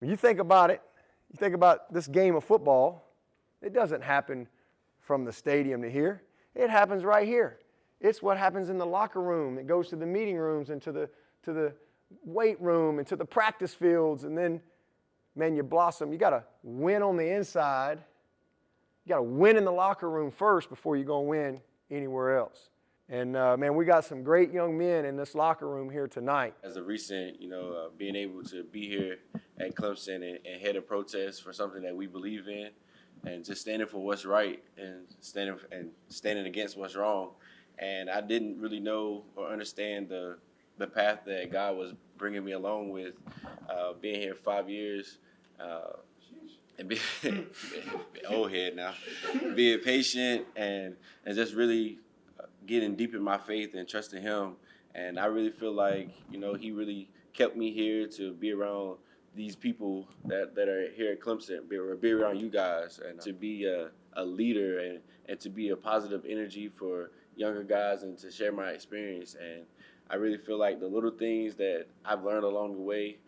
When you think about it, you think about this game of football, it doesn't happen from the stadium to here. It happens right here. It's what happens in the locker room. It goes to the meeting rooms and to the weight room and to the practice fields. And then, man, you blossom. You got to win on the inside. You got to win in the locker room first before you're going to win anywhere else. And, man, we got some great young men in this locker room here tonight. As a recent, being able to be here at Clemson and head a protest for something that we believe in and just standing for what's right and standing against what's wrong. And I didn't really know or understand the path that God was bringing me along with, being here 5 years, and being old head now, being patient and just really getting deep in my faith and trusting Him. And I really feel like, He really kept me here to be around these people that are here at Clemson, be around you guys, and to be a leader and to be a positive energy for younger guys and to share my experience. And I really feel like the little things that I've learned along the way,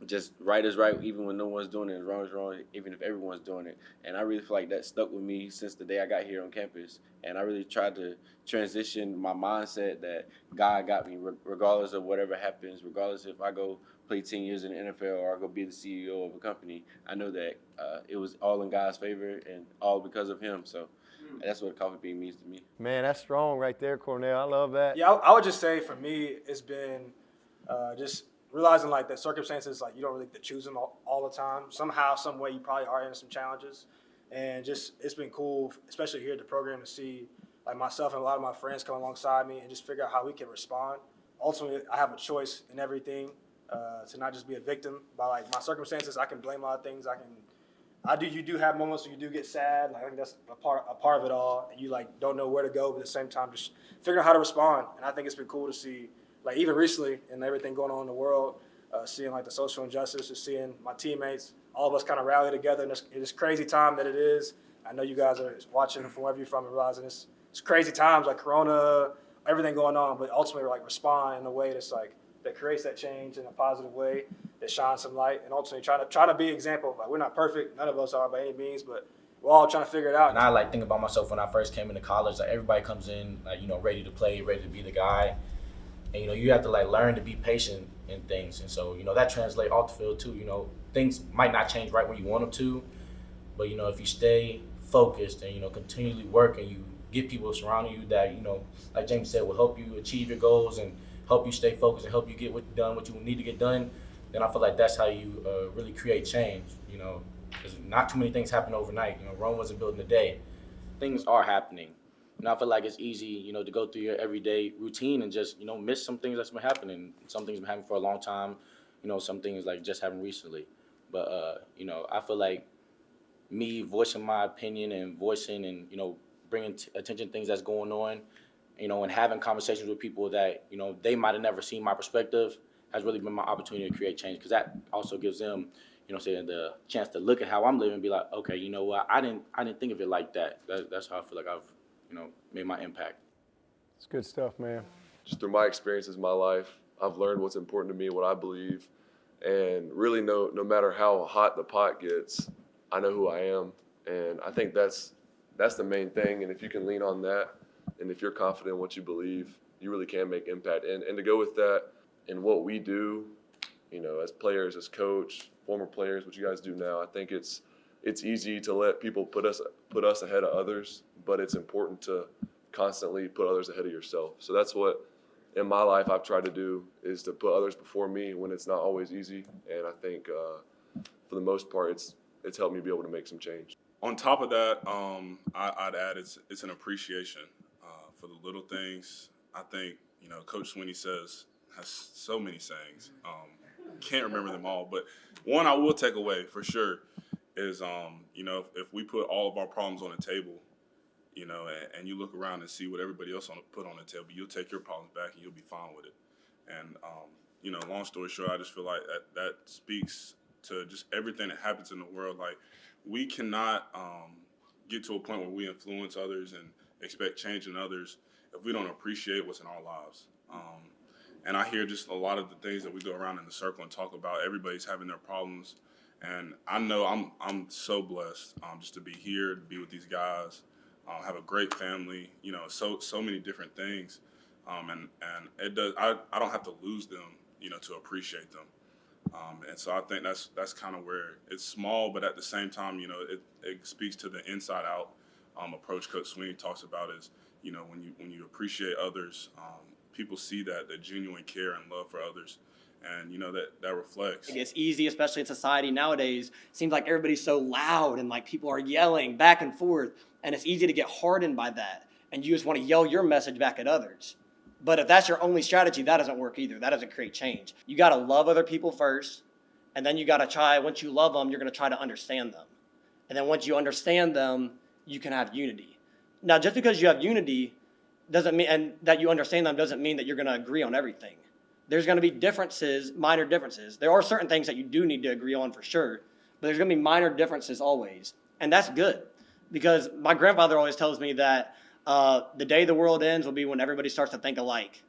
just right is right, even when no one's doing it, and wrong is wrong, even if everyone's doing it. And I really feel like that stuck with me since the day I got here on campus. And I really tried to transition my mindset that God got me, regardless of whatever happens, regardless if I go play 10 years in the NFL or I go be the CEO of a company. I know that it was all in God's favor and all because of Him. So that's what a coffee bean means to me. Man, that's strong right there, Cornell. I love that. Yeah, I would just say for me, it's been just realizing like that circumstances, like you don't really get to choose them all the time. Somehow, some way, you probably are in some challenges, and just it's been cool, especially here at the program, to see like myself and a lot of my friends come alongside me and just figure out how we can respond. Ultimately, I have a choice in everything to not just be a victim by like my circumstances. I can blame a lot of things. You do have moments where you do get sad. Like I think that's a part of it all, and you like don't know where to go, but at the same time, just figuring out how to respond. And I think it's been cool to see. Like even recently and everything going on in the world, seeing like the social injustice, just seeing my teammates, all of us kind of rally together in this crazy time that it is. I know you guys are watching from wherever you're from and realizing it's crazy times like Corona, everything going on, but ultimately we're like respond in a way that's like that creates that change in a positive way, that shines some light, and ultimately try to be an example. Like we're not perfect, none of us are by any means, but we're all trying to figure it out. And I like think about myself when I first came into college. Like everybody comes in like ready to play, ready to be the guy. And, you have to, like, learn to be patient in things. And so, that translates off the field, too. Things might not change right when you want them to. But, if you stay focused and, continually work and you get people surrounding you that, like James said, will help you achieve your goals and help you stay focused and help you get what you need to get done, then I feel like that's how you really create change, because not too many things happen overnight. Rome wasn't built in a day. Things are happening. And I feel like it's easy, to go through your everyday routine and just, miss some things that's been happening. Some things have been happening for a long time, some things like just happened recently. But, I feel like me voicing my opinion and voicing and, bringing attention to things that's going on, and having conversations with people that, they might have never seen my perspective has really been my opportunity to create change, because that also gives them, saying the chance to look at how I'm living and be like, okay, you know what, I didn't think of it like that. That's how I feel like I've made my impact. It's good stuff, man. Just through my experiences in my life, I've learned what's important to me, what I believe, and really no matter how hot the pot gets, I know who I am, and I think that's the main thing. And if you can lean on that, and if you're confident in what you believe, you really can make impact. And to go with that in what we do, as players, as coach, former players, what you guys do now, I think it's easy to let people put us ahead of others, but it's important to constantly put others ahead of yourself. So that's what in my life I've tried to do, is to put others before me when it's not always easy. And I think for the most part, it's helped me be able to make some change. On top of that, I'd add it's an appreciation for the little things. I think Coach Sweeney has so many sayings. Can't remember them all, but one I will take away for sure is, if we put all of our problems on the table, and you look around and see what everybody else put on the table, you'll take your problems back and you'll be fine with it. And, long story short, I just feel like that speaks to just everything that happens in the world. Like, we cannot get to a point where we influence others and expect change in others if we don't appreciate what's in our lives. And I hear just a lot of the things that we go around in the circle and talk about. Everybody's having their problems. And I know I'm so blessed just to be here, to be with these guys, have a great family, so many different things. And it does. I don't have to lose them, to appreciate them. And so I think that's kind of where it's small, but at the same time, it speaks to the inside out approach Coach Sweeney talks about is, when you appreciate others, people see the genuine care and love for others. And that reflects. It's easy, especially in society nowadays. Seems like everybody's so loud and like people are yelling back and forth, and it's easy to get hardened by that. And you just want to yell your message back at others. But if that's your only strategy, that doesn't work either. That doesn't create change. You got to love other people first, and then you got to try. Once you love them, you're going to try to understand them, and then once you understand them, you can have unity. Now, just because you have unity doesn't mean, and that you understand them doesn't mean that you're going to agree on everything. There's going to be differences, minor differences. There are certain things that you do need to agree on for sure, but there's going to be minor differences always. And that's good, because my grandfather always tells me that the day the world ends will be when everybody starts to think alike,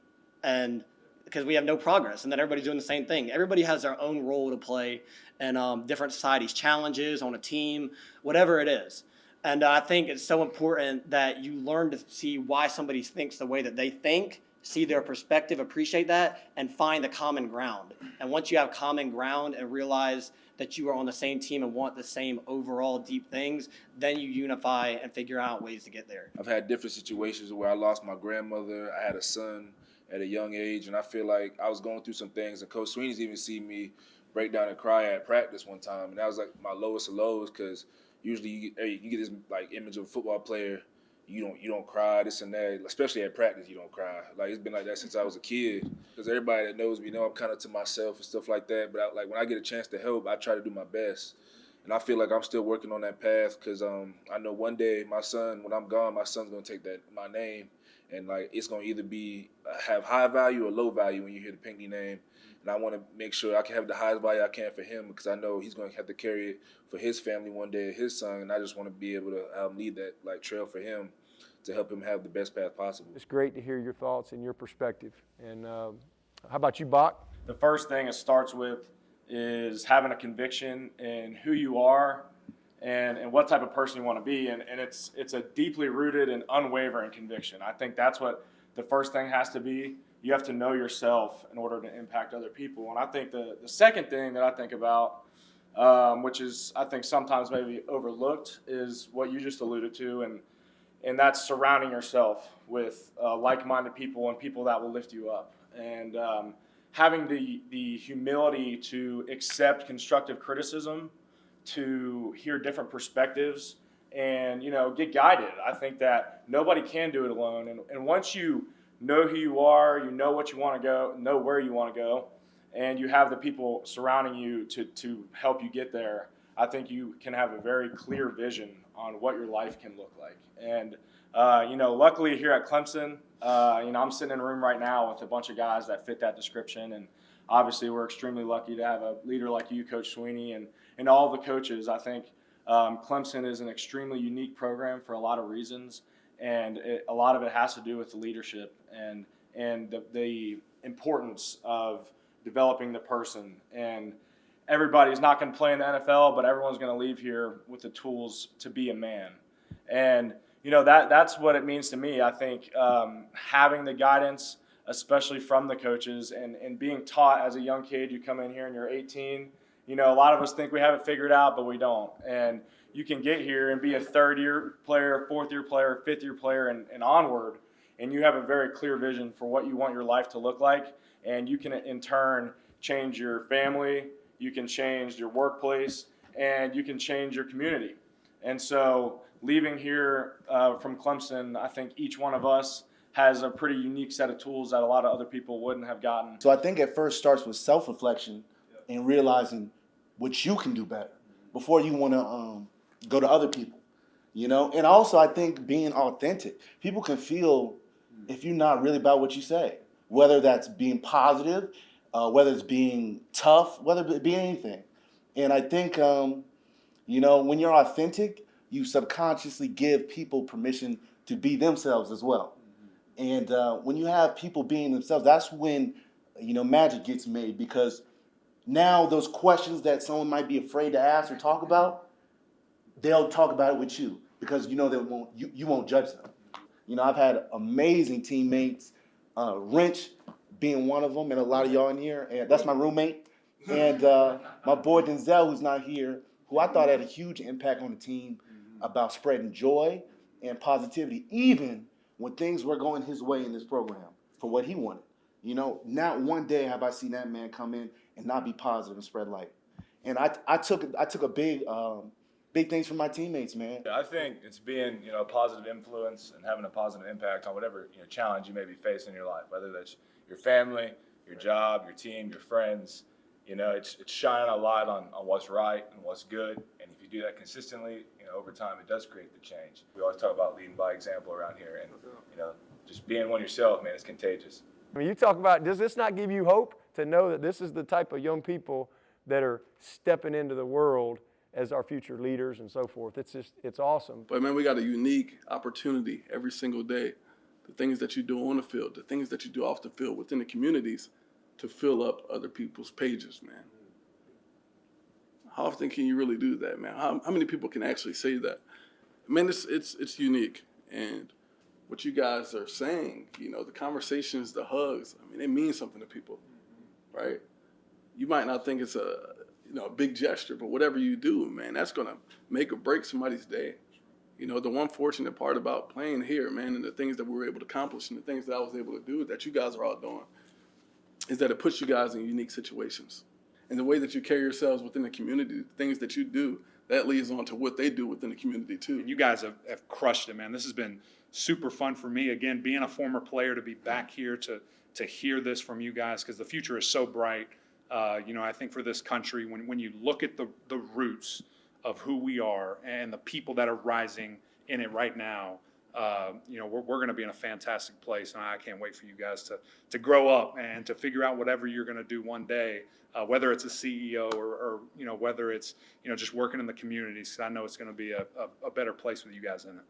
and because we have no progress and then everybody's doing the same thing. Everybody has their own role to play in different societies, challenges on a team, whatever it is. And I think it's so important that you learn to see why somebody thinks the way that they think, see their perspective, appreciate that, and find the common ground. And once you have common ground and realize that you are on the same team and want the same overall deep things, then you unify and figure out ways to get there. I've had different situations where I lost my grandmother. I had a son at a young age, and I feel like I was going through some things. And Coach Sweeney's even seen me break down and cry at practice one time, and that was like my lowest of lows, because usually you get this like image of a football player. You don't cry, this and that, especially at practice. You don't cry. Like, it's been like that since I was a kid. Because everybody that knows me know I'm kind of to myself and stuff like that. But when I get a chance to help, I try to do my best. And I feel like I'm still working on that path, because I know one day my son, when I'm gone, my son's gonna take my name, and like it's gonna either be have high value or low value when you hear the Pinckney name. And I want to make sure I can have the highest value I can for him, because I know he's going to have to carry it for his family one day, his son, and I just want to be able to lead that like trail for him to help him have the best path possible. It's great to hear your thoughts and your perspective. And how about you, Bach? The first thing it starts with is having a conviction in who you are and what type of person you want to be. And it's a deeply rooted and unwavering conviction. I think that's what the first thing has to be. You have to know yourself in order to impact other people. And I think the second thing that I think about, which is I think sometimes maybe overlooked, is what you just alluded to, and that's surrounding yourself with like-minded people and people that will lift you up. And having the humility to accept constructive criticism, to hear different perspectives, and get guided. I think that nobody can do it alone. And once you know who you are, you know what you want to go, know where you want to go, and you have the people surrounding you to help you get there, I think you can have a very clear vision on what your life can look like. And, luckily here at Clemson, I'm sitting in a room right now with a bunch of guys that fit that description. And obviously we're extremely lucky to have a leader like you, Coach Sweeney, and all the coaches. I think Clemson is an extremely unique program for a lot of reasons. And a lot of it has to do with the leadership and the importance of developing the person. And everybody's not going to play in the NFL, but everyone's going to leave here with the tools to be a man. And that's what it means to me. I think having the guidance, especially from the coaches, and being taught as a young kid, you come in here and you're 18. A lot of us think we have it figured out, but we don't. And you can get here and be a third-year player, fourth-year player, fifth-year player, and onward, and you have a very clear vision for what you want your life to look like, and you can, in turn, change your family, you can change your workplace, and you can change your community. And so leaving here from Clemson, I think each one of us has a pretty unique set of tools that a lot of other people wouldn't have gotten. So I think it first starts with self-reflection and realizing what you can do better before you want to go to other people, And also, I think being authentic. People can feel if you're not really about what you say, whether that's being positive, whether it's being tough, whether it be anything. And I think, when you're authentic, you subconsciously give people permission to be themselves as well. And when you have people being themselves, that's when magic gets made, because now those questions that someone might be afraid to ask or talk about, they'll talk about it with you, because you won't judge them. I've had amazing teammates, Wrench being one of them, and a lot of y'all in here, and that's my roommate, and my boy Denzel, who's not here, who I thought had a huge impact on the team about spreading joy and positivity, even when things were going his way in this program for what he wanted. Not one day have I seen that man come in and not be positive and spread light. And I took a big things from my teammates, man. I think it's being, a positive influence and having a positive impact on whatever challenge you may be facing in your life, whether that's your family, your job, your team, your friends. It's shining a light on what's right and what's good. And if you do that consistently, over time, it does create the change. We always talk about leading by example around here, and just being one yourself, man, it's contagious. You talk about, does this not give you hope to know that this is the type of young people that are stepping into the world as our future leaders and so forth? It's awesome. But man, we got a unique opportunity every single day. The things that you do on the field, the things that you do off the field within the communities, to fill up other people's pages, man. How often can you really do that, man? How many people can actually say that? Man, it's unique. And what you guys are saying, the conversations, the hugs, it means something to people, right? You might not think it's a big gesture, but whatever you do, man, that's gonna make or break somebody's day. The one fortunate part about playing here, man, and the things that we were able to accomplish and the things that I was able to do that you guys are all doing, is that it puts you guys in unique situations. And the way that you carry yourselves within the community, the things that you do, that leads on to what they do within the community too. And you guys have crushed it, man. This has been super fun for me. Again, being a former player, to be back here to hear this from you guys, because the future is so bright. I think for this country, when you look at the roots of who we are and the people that are rising in it right now, we're going to be in a fantastic place, and I can't wait for you guys to grow up and to figure out whatever you're going to do one day, whether it's a CEO or whether it's just working in the communities. I know it's going to be a better place with you guys in it.